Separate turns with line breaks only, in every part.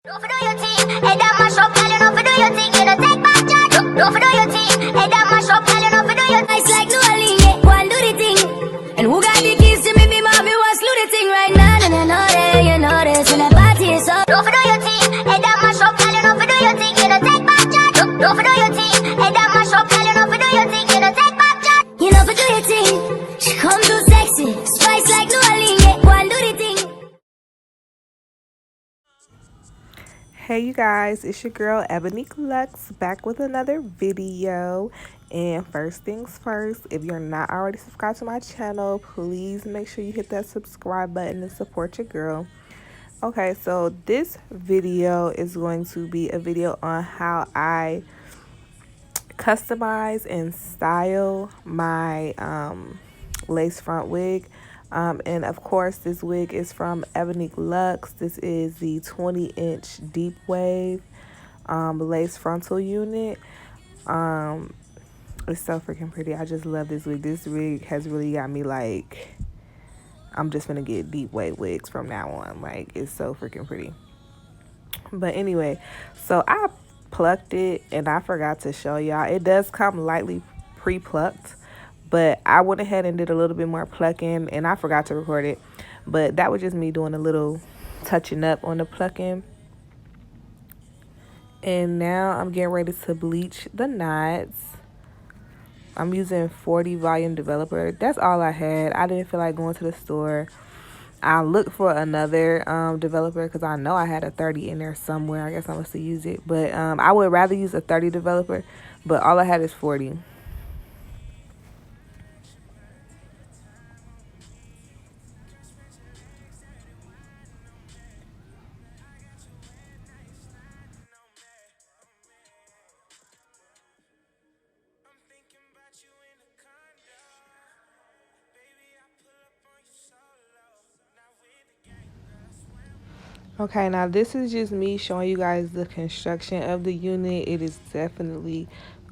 Don't for do your thing, head and mash up, girl, you know for do your thing, you know take back charge. Don't for do your thing, head and mash up, girl, you know for do your thing. It's like New Orleans, yeah, go and do the thing. And who got the keys to me, mommy, wants to do the thing right now. And you know that, you know this, when I party is up. Don't for do your thing, head and mash up, girl, you know for do your thing, you know take back charge. Don't for do your thing, head and mash up, girl, you know for do your thing, you know take back charge. You know for do your thing, she come too sexy, spice like New Orleans, yeah, go and do the thing.
Hey you guys, it's your girl Ebonique Luxe back with another video. And first things first, if you're not already subscribed to my channel, please make sure you hit that subscribe button and support your girl. Okay, so this video is going to be a video on how I customize and style my lace front wig. And of course, this wig is from Ebonique Luxe. This is the 20-inch deep wave lace frontal unit. It's so freaking pretty. I just love this wig. This wig has really got me like, I'm just gonna get deep wave wigs from now on. Like, it's so freaking pretty. But anyway, so I plucked it and I forgot to show y'all. It does come lightly pre-plucked, but I went ahead and did a little bit more plucking and I forgot to record it. But that was just me doing a little touching up on the plucking. And now I'm getting ready to bleach the knots. I'm using 40 volume developer. That's all I had. I didn't feel like going to the store. I looked for another developer because I know I had a 30 in there somewhere. I guess I must have used it. But I would rather use a 30 developer. But all I had is 40. Okay, now this is just me showing you guys the construction of the unit. It is definitely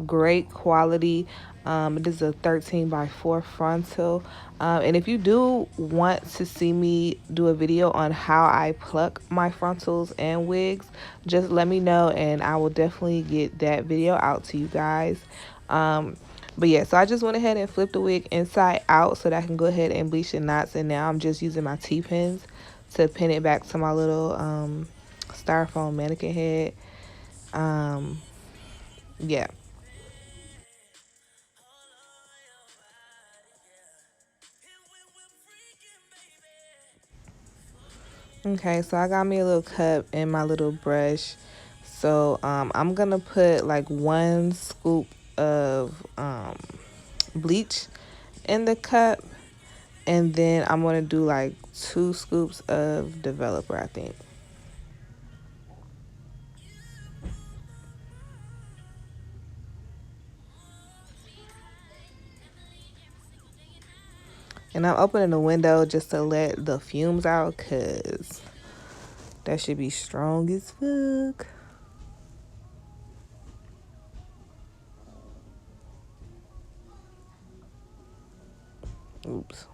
great quality. It is a 13 by 4 frontal. And if you do want to see me do a video on how I pluck my frontals and wigs, just let me know and I will definitely get that video out to you guys. But yeah, so I just went ahead and flipped the wig inside out so that I can go ahead and bleach the knots. And now I'm just using my T-pins to pin it back to my little styrofoam mannequin head. Yeah. Okay, so I got me a little cup and my little brush. So I'm gonna put like 1 scoop of bleach in the cup, and then I'm gonna do like 2 scoops of developer, I think. And I'm opening the window just to let the fumes out because that should be strong as fuck. Oops.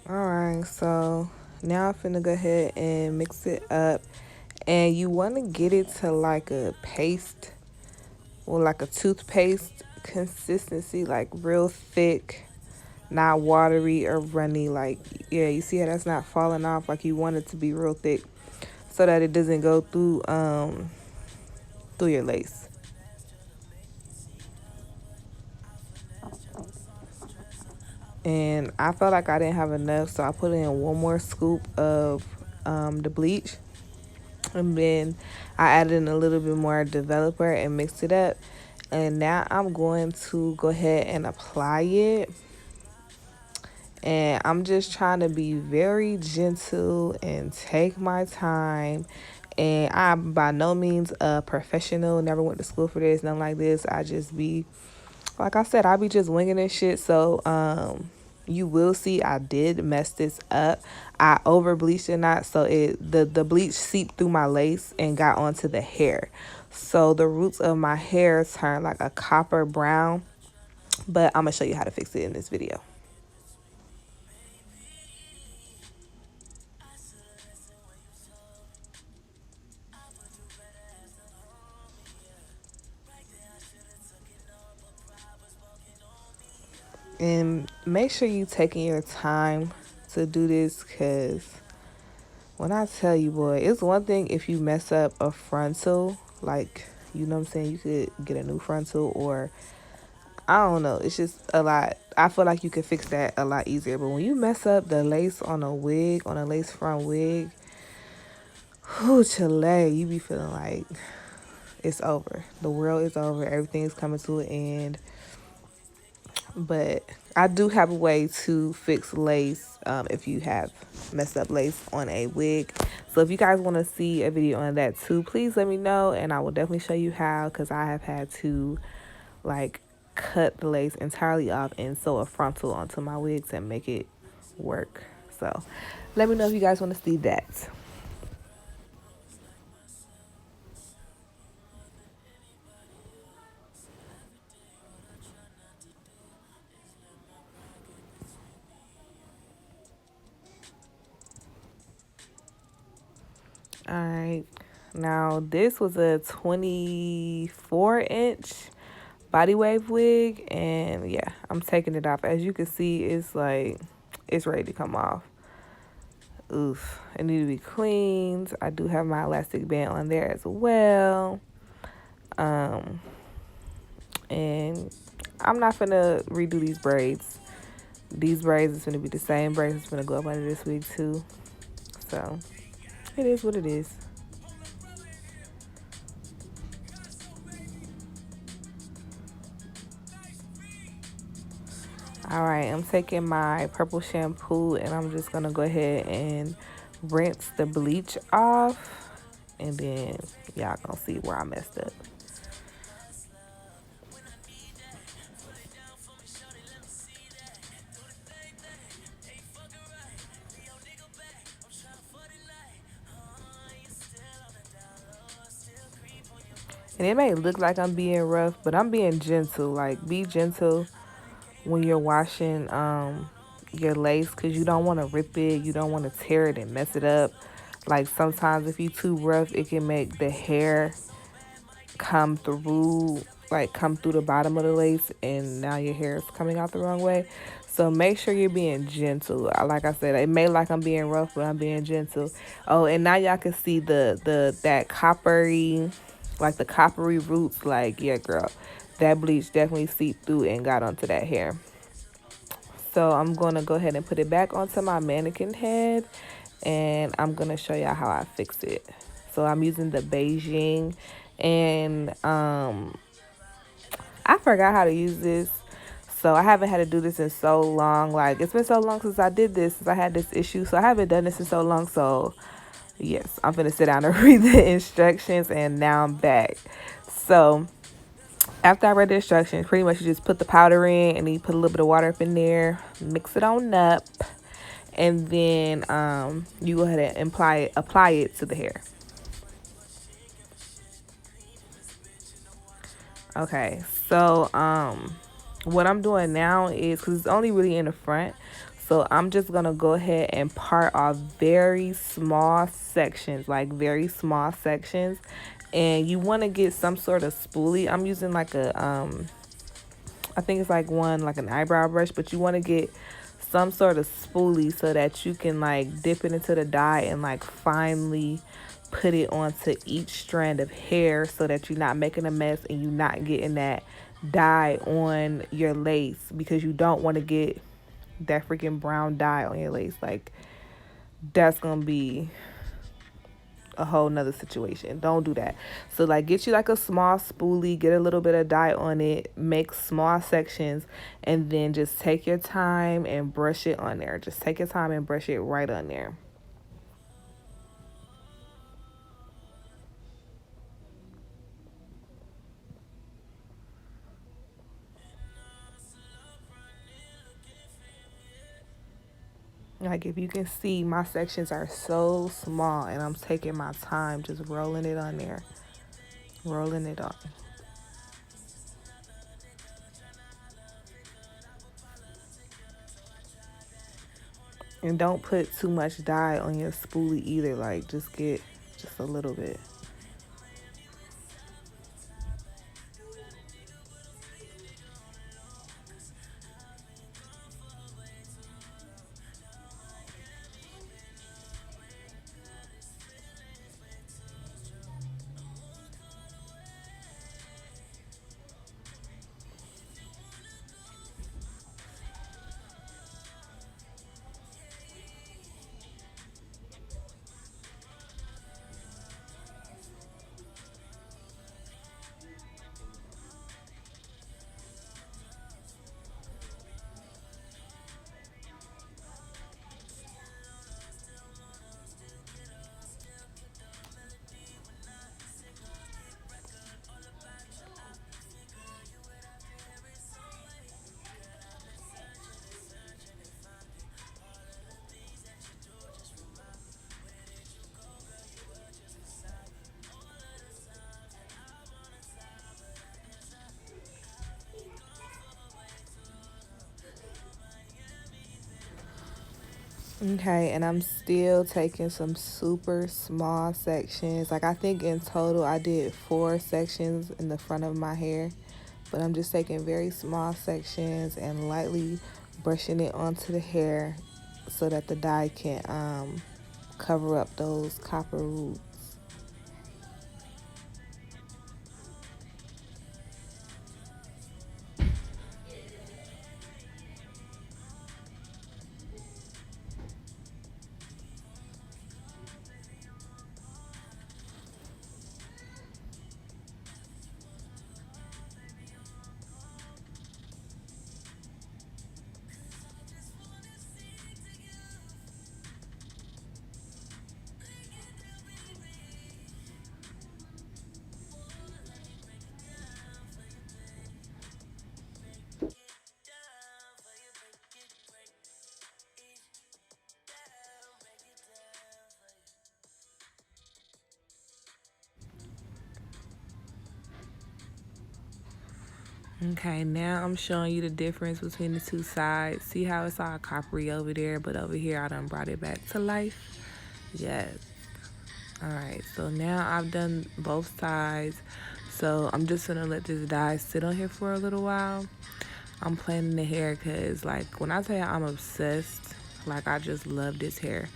Alright, so now I'm finna go ahead and mix it up. And you want to get it to like a paste or like a toothpaste consistency, like real thick, not watery or runny. Like, yeah, you see how that's not falling off? Like, you want it to be real thick so that it doesn't go through your lace. And I felt like I didn't have enough, so I put in 1 more scoop of the bleach. And then I added in a little bit more developer and mixed it up. And now I'm going to go ahead and apply it. And I'm just trying to be very gentle and take my time. And I'm by no means a professional, never went to school for this, nothing like this. I just be, like I said, I be just winging this shit. So you will see I did mess this up. I over bleached it not, so the bleach seeped through my lace and got onto the hair. So the roots of my hair turned like a copper brown, but I'm gonna show you how to fix it in this video. And make sure you taking your time to do this, because when I tell you, boy, it's one thing if you mess up a frontal, like, you know what I'm saying, you could get a new frontal, or I don't know, it's just a lot. I feel like you could fix that a lot easier. But when you mess up the lace on a wig, on a lace front wig, whoo, Chile, you be feeling like it's over. The world is over. Everything's coming to an end. But I do have a way to fix lace if you have messed up lace on a wig. So if you guys want to see a video on that too, please let me know, and I will definitely show you how, because I have had to like cut the lace entirely off and sew a frontal onto my wigs and make it work. So let me know if you guys want to see that. All right, now this was a 24-inch body wave wig, and yeah, I'm taking it off. As you can see, it's like it's ready to come off. Oof, it needs to be cleaned. I do have my elastic band on there as well. And I'm not gonna redo these braids. These braids is gonna be the same braids that's gonna go up under this wig too. So it is what it is. All right, I'm taking my purple shampoo and I'm just gonna go ahead and rinse the bleach off, and then y'all gonna see where I messed up. And it may look like I'm being rough, but I'm being gentle. Like, be gentle when you're washing your lace, because you don't want to rip it, you don't want to tear it and mess it up. Like, sometimes if you too rough, it can make the hair come through, like come through the bottom of the lace, and now your hair is coming out the wrong way. So make sure you're being gentle. Like I said, it may like I'm being rough, but I'm being gentle. Oh, and now y'all can see that coppery, like the coppery roots. Like, yeah, girl, that bleach definitely seeped through and got onto that hair. So I'm going to go ahead and put it back onto my mannequin head, and I'm going to show y'all how I fix it. So I'm using the Beijing, and I forgot how to use this. So I haven't had to do this in so long. Like, it's been so long since I did this, since I had this issue. So I haven't done this in so long. So yes, I'm going to sit down and read the instructions, and now I'm back. So after I read the instructions, pretty much you just put the powder in, and then you put a little bit of water up in there, mix it on up, and then you go ahead and apply it to the hair. Okay, so what I'm doing now is, because it's only really in the front, so I'm just gonna go ahead and part off very small sections, like very small sections. And you want to get some sort of spoolie. I'm using like a I think it's like an eyebrow brush, but you want to get some sort of spoolie so that you can like dip it into the dye and like finely put it onto each strand of hair, so that you're not making a mess and you're not getting that dye on your lace, because you don't want to get that freaking brown dye on your lace. Like, that's gonna be a whole nother situation. Don't do that. So like, get you like a small spoolie, get a little bit of dye on it, make small sections, and then just take your time and brush it on there. Just take your time and brush it right on there. Like, if you can see, my sections are so small, and I'm taking my time just rolling it on there. Rolling it on. And don't put too much dye on your spoolie either. Like, just get just a little bit. Okay, and I'm still taking some super small sections. Like, I think in total I did 4 sections in the front of my hair, but I'm just taking very small sections and lightly brushing it onto the hair so that the dye can cover up those copper roots. Okay, now I'm showing you the difference between the two sides. See how it's all coppery over there, but over here I done brought it back to life. Yes. Alright, so now I've done both sides. So I'm just gonna let this dye sit on here for a little while. I'm planning the hair because, like, when I tell you I'm obsessed, like, I just love this hair.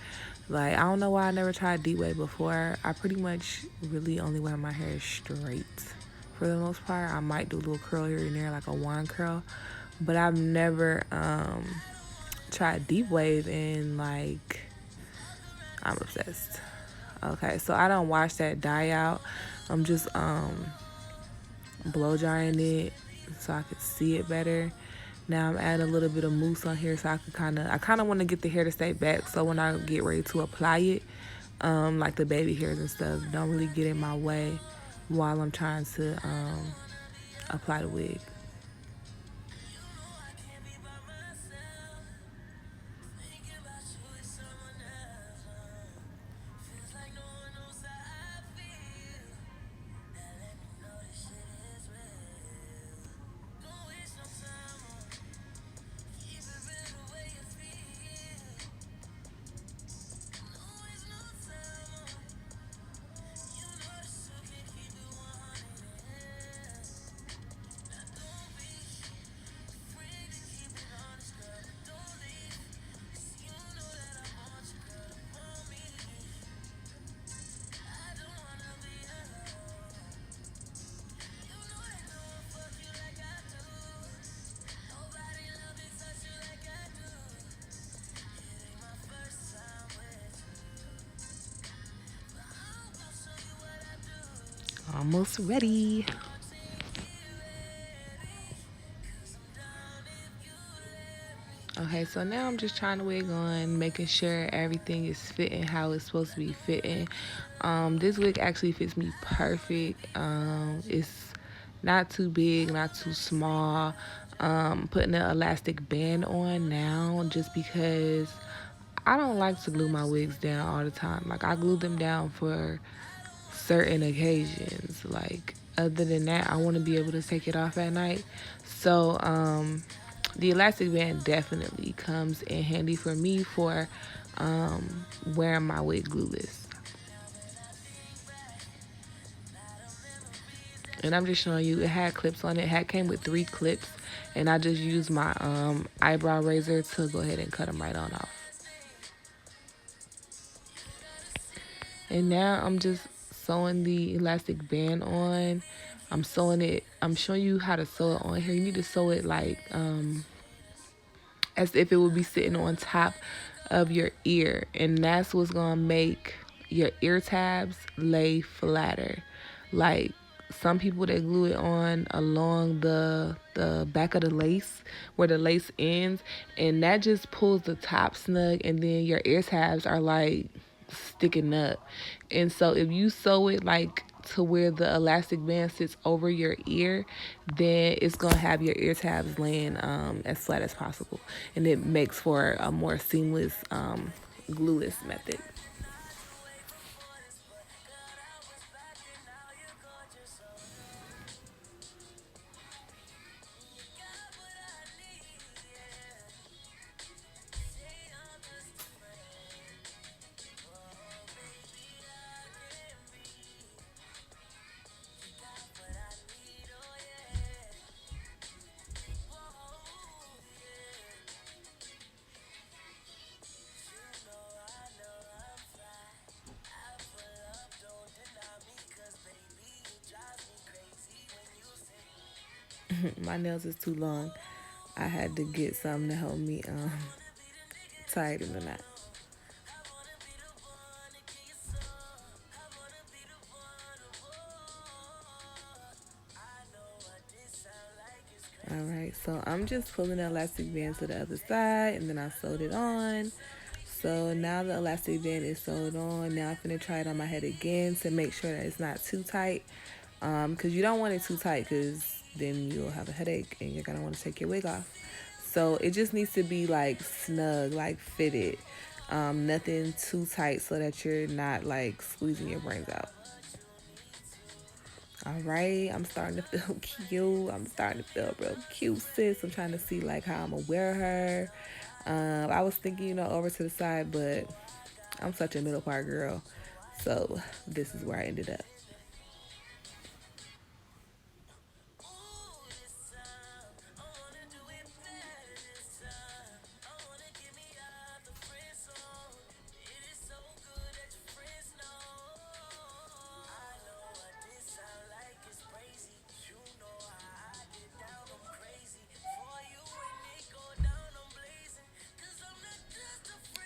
Like, I don't know why I never tried deep wave before. I pretty much really only wear my hair straight for the most part. I might do a little curl here and there, like a wand curl, but I've never tried deep wave, and like, I'm obsessed. Okay, so I don't wash that dye out. I'm just blow drying it so I could see it better. Now I'm adding a little bit of mousse on here so I kind of want to get the hair to stay back, so when I get ready to apply it, like the baby hairs and stuff don't really get in my way while I'm trying to apply the wig. Almost ready. Okay, so now I'm just trying to wig on, making sure everything is fitting how it's supposed to be fitting. This wig actually fits me perfect. It's not too big, not too small. Putting an elastic band on now just because I don't like to glue my wigs down all the time. Like, I glue them down for certain occasions. Like, other than that, I want to be able to take it off at night. So, the elastic band definitely comes in handy for me for wearing my wig glueless. And I'm just showing you, it had clips on it. It had came with 3 clips, and I just used my eyebrow razor to go ahead and cut them right on off. And now I'm just sewing the elastic band on. I'm sewing it. I'm showing you how to sew it on here. You need to sew it like as if it would be sitting on top of your ear, and that's what's gonna make your ear tabs lay flatter. Like, some people, they glue it on along the back of the lace, where the lace ends, and that just pulls the top snug, and then your ear tabs are like sticking up. And so if you sew it like to where the elastic band sits over your ear, then it's gonna have your ear tabs laying as flat as possible, and it makes for a more seamless glueless method. My nails is too long. I had to get something to help me tighten the knot. Alright, so I'm just pulling the elastic band to the other side, and then I sewed it on. So now the elastic band is sewed on. Now I'm gonna try it on my head again to make sure that it's not too tight. Because you don't want it too tight, because then you'll have a headache and you're gonna want to take your wig off. So it just needs to be like snug, like fitted. Nothing too tight so that you're not like squeezing your brains out. All right, I'm starting to feel cute. I'm starting to feel real cute, sis. I'm trying to see like how I'm gonna wear her. I was thinking, over to the side, but I'm such a middle part girl. So this is where I ended up.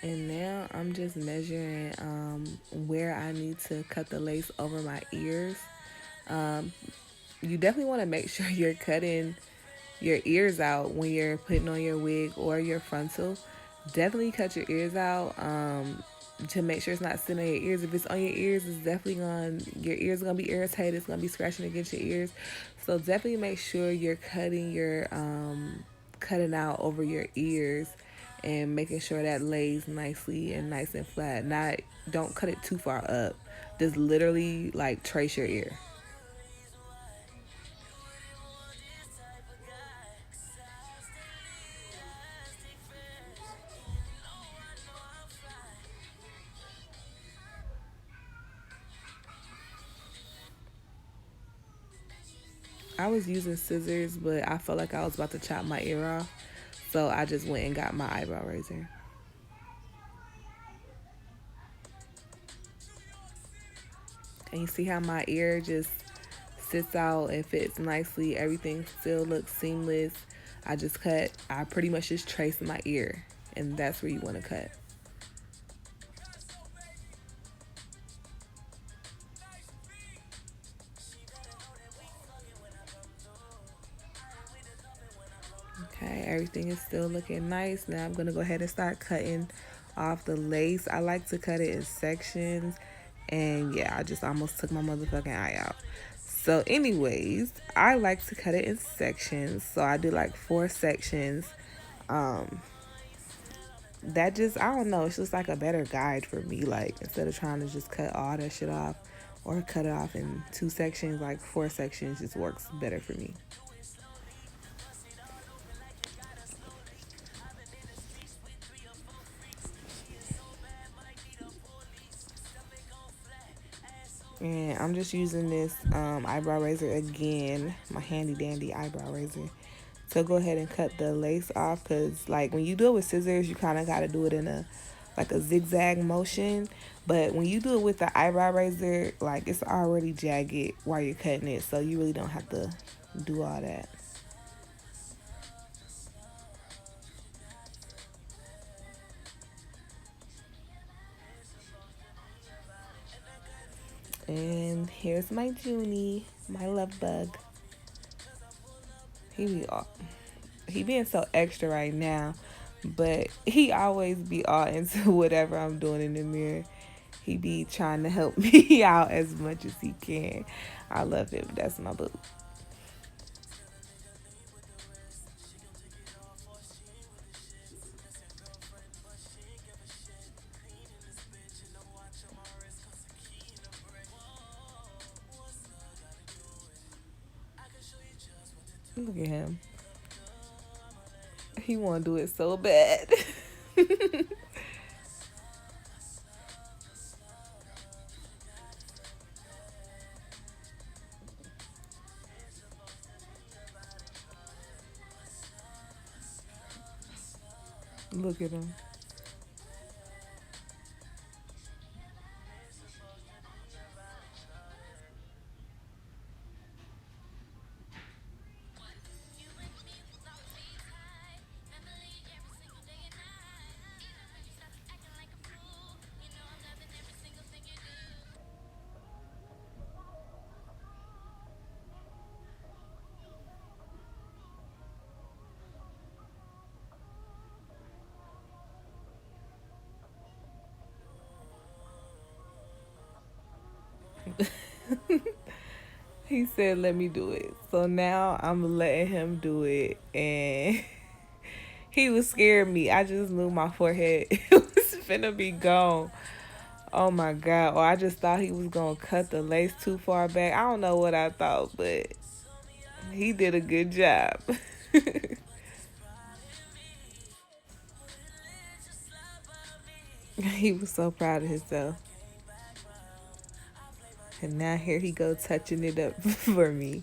And now I'm just measuring where I need to cut the lace over my ears. Um, you definitely want to make sure you're cutting your ears out when you're putting on your wig or your frontal. Definitely cut your ears out to make sure it's not sitting on your ears. If it's on your ears, it's definitely your ears are gonna be irritated. It's gonna be scratching against your ears. So definitely make sure you're cutting out over your ears and making sure that lays nicely and nice and flat. Not Don't cut it too far up. Just literally like trace your ear. I was using scissors, but I felt like I was about to chop my ear off. So I just went and got my eyebrow razor. And you see how my ear just sits out and fits nicely. Everything still looks seamless. I pretty much just traced my ear. And that's where you want to cut. Okay, everything is still looking nice. Now I'm going to go ahead and start cutting off the lace. I like to cut it in sections. And yeah, I just almost took my motherfucking eye out. So anyways, I like to cut it in sections. So I do like 4 sections. Um, that just, I don't know, it's just like a better guide for me. Like, instead of trying to just cut all that shit off or cut it off in 2 sections, like 4 sections just works better for me. And I'm just using this eyebrow razor again, my handy dandy eyebrow razor, to go ahead and cut the lace off. Because like when you do it with scissors, you kind of got to do it in a like a zigzag motion. But when you do it with the eyebrow razor, like it's already jagged while you're cutting it, so you really don't have to do all that. And here's my Junie, my love bug. He be all, he being so extra right now, but he always be all into whatever I'm doing in the mirror. He be trying to help me out as much as he can. I love him. That's my boo. Look at him. He want to do it so bad. Look at him. He said, "Let me do it." So now I'm letting him do it, and he was scaring me. I just knew my forehead was finna be gone. Oh my god! Or I just thought he was gonna cut the lace too far back. I don't know what I thought, but he did a good job. He was so proud of himself. And now here he go touching it up for me.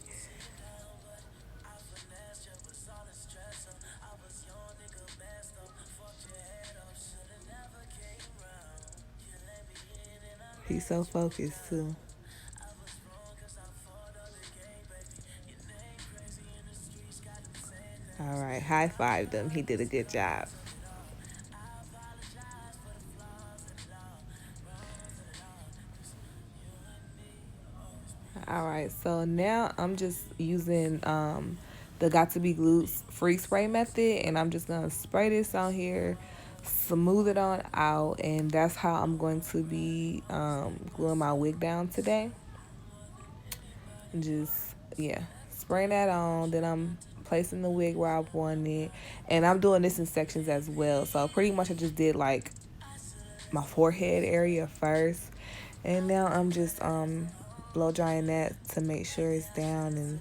He's so focused too. All right, high five them. He did a good job. All right, so now I'm just using the Got to Be Luxe free spray method, and I'm just gonna spray this on here, smooth it on out, and that's how I'm going to be gluing my wig down today. Just yeah, spraying that on. Then I'm placing the wig where I want it, and I'm doing this in sections as well. So pretty much I just did like my forehead area first, and now I'm just blow drying that to make sure it's down and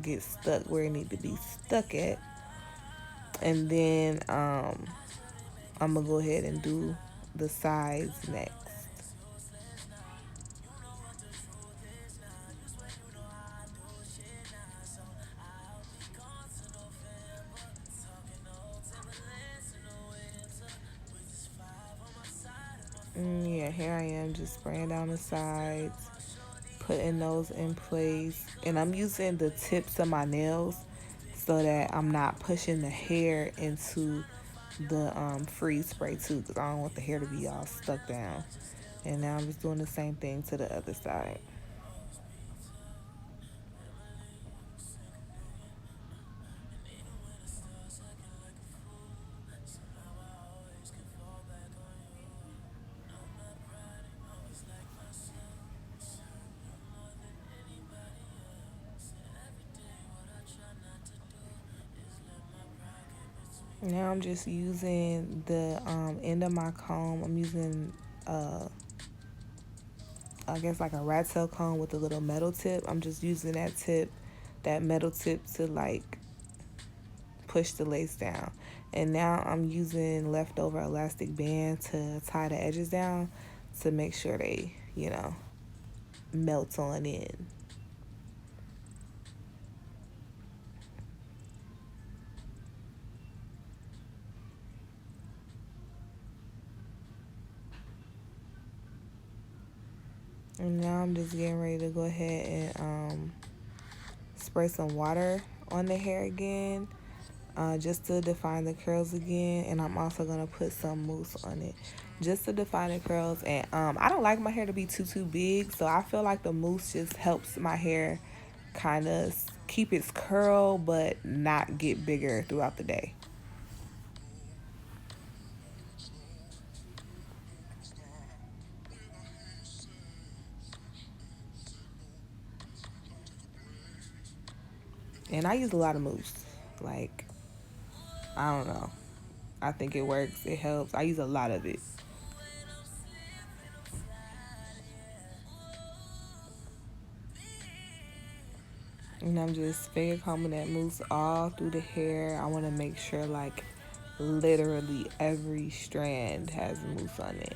get stuck where it need to be stuck at. And then I'm gonna go ahead and do the sides next. Yeah, here I am just spraying down the sides, putting those in place. And I'm using the tips of my nails so that I'm not pushing the hair into the freeze spray too, because I don't want the hair to be all stuck down. And now I'm just doing the same thing to the other side. Now I'm just using the end of my comb. I'm using I guess like a rat tail comb with a little metal tip. I'm just using that metal tip to like push the lace down. And now I'm using leftover elastic band to tie the edges down to make sure they, melt on in. And now I'm just getting ready to go ahead and spray some water on the hair again, just to define the curls again. And I'm also gonna put some mousse on it just to define the curls. And I don't like my hair to be too big, so I feel like the mousse just helps my hair kind of keep its curl but not get bigger throughout the day. And I use a lot of mousse. Like, I don't know, I think it works, it helps. I use a lot of it. And I'm just finger combing that mousse all through the hair. I want to make sure like literally every strand has mousse on it.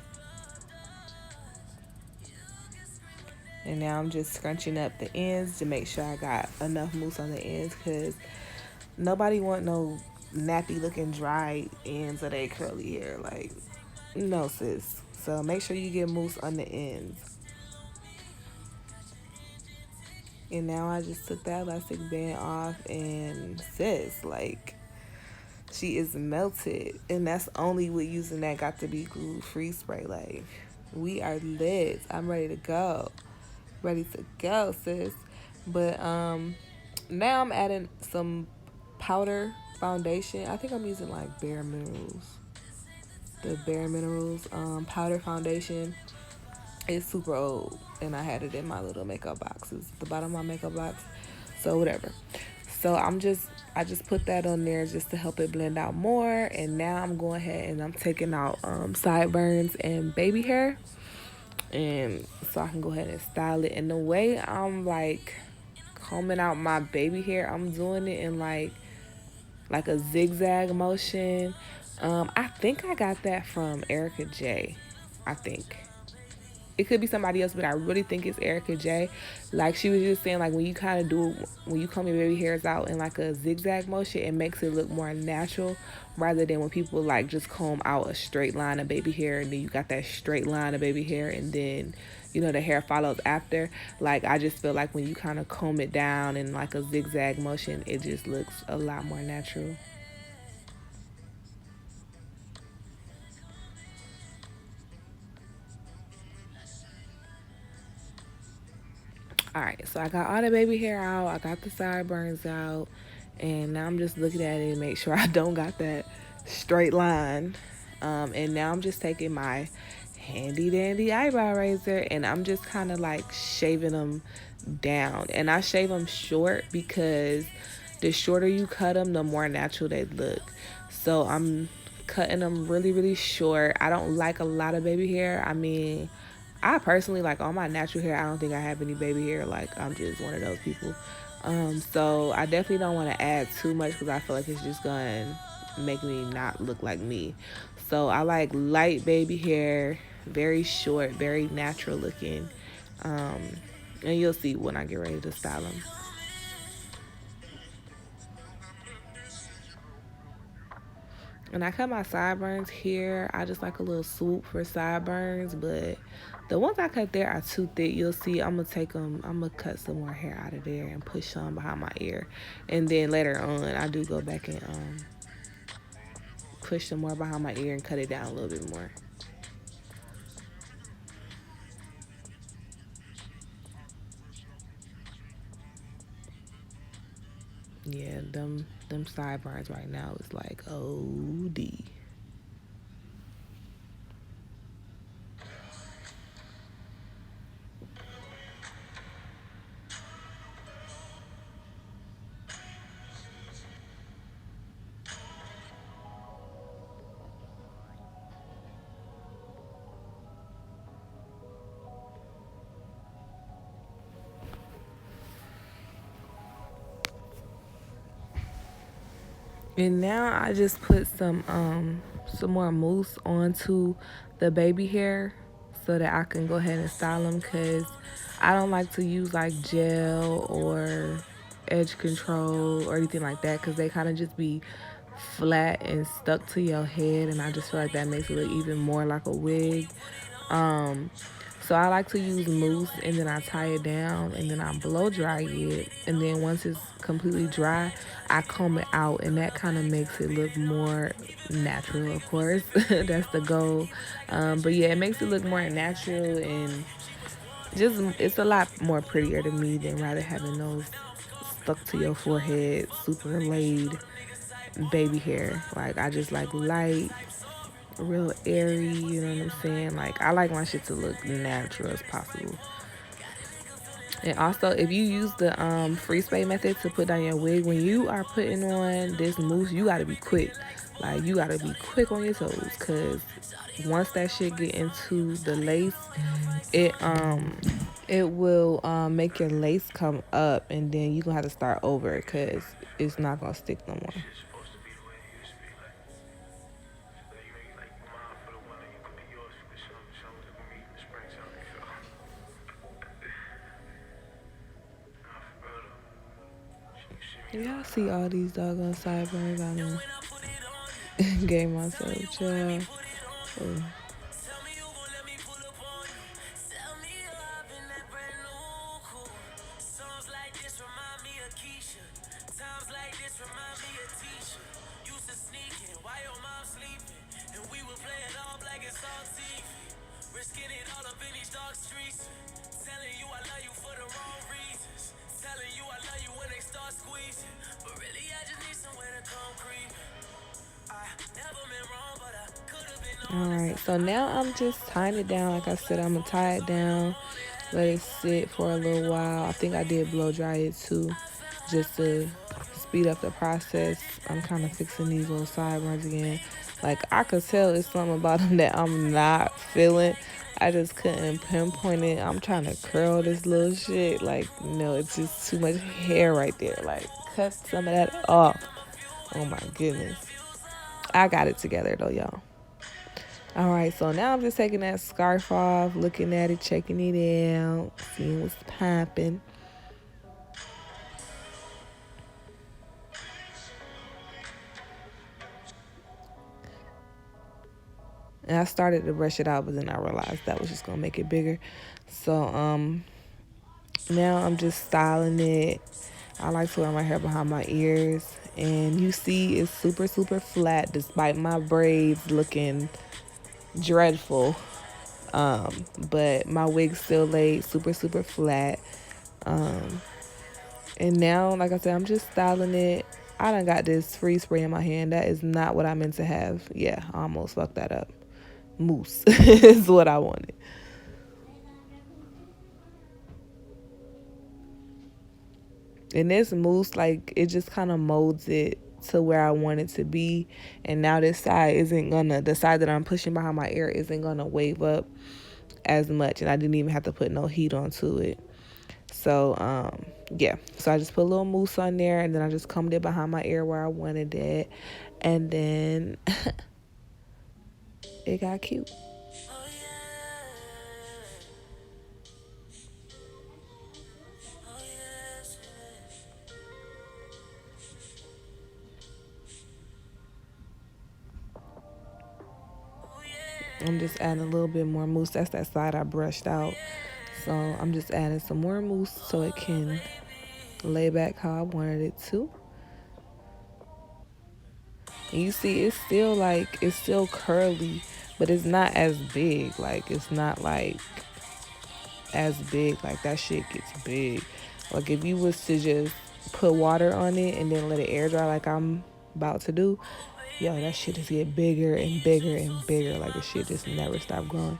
And now I'm just scrunching up the ends to make sure I got enough mousse on the ends, because nobody want no nappy looking dry ends of their curly hair. Like, no, sis. So make sure you get mousse on the ends. And now I just took that elastic band off, and sis, like, she is melted. And that's only with using that Got to Be Glue freeze spray. Like, we are lit. I'm ready to go. Ready to go, sis. But now I'm adding some powder foundation. I think I'm using like Bare Minerals. The Bare Minerals powder foundation. It's super old, and I had it in my little makeup box. It's the bottom of my makeup box. So whatever. So I just put that on there just to help it blend out more. And now I'm going ahead and I'm taking out sideburns and baby hair, and so I can go ahead and style it. And the way I'm like combing out my baby hair, I'm doing it in like a zigzag motion. I think I got that from Erica J. I think it could be somebody else, but I really think it's Erica J. Like she was just saying, like when you kind of do, when you comb your baby hairs out in like a zigzag motion, it makes it look more natural rather than when people like just comb out a straight line of baby hair and then you got that straight line of baby hair and then the hair follows after. Like I just feel like when you kind of comb it down in like a zigzag motion, it just looks a lot more natural. All right, so I got all the baby hair out, I got the sideburns out, and now I'm just looking at it and make sure I don't got that straight line. And now I'm just taking my handy dandy eyebrow razor and I'm just kind of like shaving them down. And I shave them short because the shorter you cut them, the more natural they look. So I'm cutting them really short. I don't like a lot of baby hair. I mean, I personally like all my natural hair. I don't think I have any baby hair. Like I'm just one of those people. So I definitely don't want to add too much because I feel like it's just gonna make me not look like me. So I like light baby hair, very short, very natural looking. Um, and you'll see when I get ready to style them. And I cut my sideburns here. I just like a little swoop for sideburns, but the ones I cut there are too thick. You'll see I'm going to take them, I'm going to cut some more hair out of there and push some behind my ear. And then later on, I do go back and push some more behind my ear and cut it down a little bit more. Yeah, them sideburns right now is like OD. And now I just put some more mousse onto the baby hair so that I can go ahead and style them, because I don't like to use like gel or edge control or anything like that, because they kind of just be flat and stuck to your head, and I just feel like that makes it look even more like a wig. Um, so I like to use mousse, and then I tie it down, and then I blow dry it, and then once it's completely dry, I comb it out, and that kind of makes it look more natural. Of course, that's the goal. But yeah, it makes it look more natural, and just it's a lot more prettier to me than rather having those stuck to your forehead, super laid baby hair. Like I just like light, real airy, you know what I'm saying? Like I like my shit to look natural as possible. And also, if you use the free spray method to put down your wig, when you are putting on this mousse, you gotta be quick. Like you gotta be quick on your toes, cause once that shit get into the lace, it will make your lace come up, and then you gonna have to start over, cause it's not gonna stick no more. Y'all see all these doggone sideburns I done gave myself, child. Oh. Alright, so now I'm just tying it down. Like I said, I'm gonna tie it down, let it sit for a little while. I think I did blow dry it too, just to speed up the process. I'm kind of fixing these little sideburns again. Like I could tell it's something about them that I'm not feeling. I just couldn't pinpoint it. I'm trying to curl this little shit. Like, no, it's just too much hair right there. Like, cut some of that off. Oh my goodness. I got it together though, y'all. All right, so now I'm just taking that scarf off, looking at it, checking it out, seeing what's popping. And I started to brush it out, but then I realized that was just gonna make it bigger. So now I'm just styling it. I like to wear my hair behind my ears, and you see it's super super flat despite my braids looking dreadful. But my wig still laid super super flat. And now, like I said, I'm just styling it. I done got this free spray in my hand. That is not what I meant to have. Yeah, I almost fucked that up. Mousse is what I wanted. And this mousse, like, it just kind of molds it to where I want it to be. And now this side isn't gonna, the side that I'm pushing behind my ear isn't gonna wave up as much. And I didn't even have to put no heat onto it. So, yeah. So I just put a little mousse on there, and then I just combed it behind my ear where I wanted it. And then it got cute. I'm just adding a little bit more mousse. That's that side I brushed out. So I'm just adding some more mousse so it can lay back how I wanted it to. And you see, it's still like, it's still curly, but it's not as big. Like, it's not like as big. Like, that shit gets big. Like, if you was to just put water on it and then let it air dry like I'm about to do, yo, that shit just get bigger and bigger and bigger. Like, the shit just never stop growing.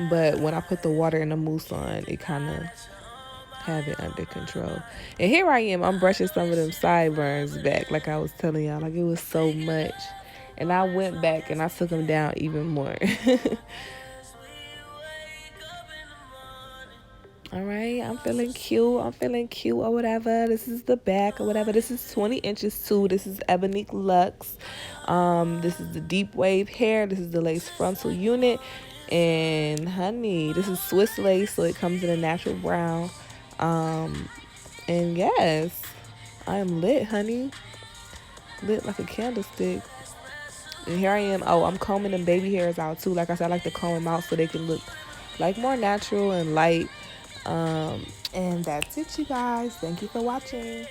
But when I put the water and the mousse on, it kind of have it under control. And here I am, I'm brushing some of them sideburns back, like I was telling y'all. Like, it was so much. And I went back and I took them down even more. All right, I'm feeling cute. I'm feeling cute or whatever. This is the back or whatever. This is 20 inches too. This is Ebonique Luxe. This is the deep wave hair. This is the lace frontal unit. And honey, this is Swiss lace, so it comes in a natural brown. And yes, I am lit, honey. Lit like a candlestick. And here I am. Oh, I'm combing them baby hairs out too. Like I said, I like to comb them out so they can look like more natural and light. And that's it, you guys. Thank you for watching.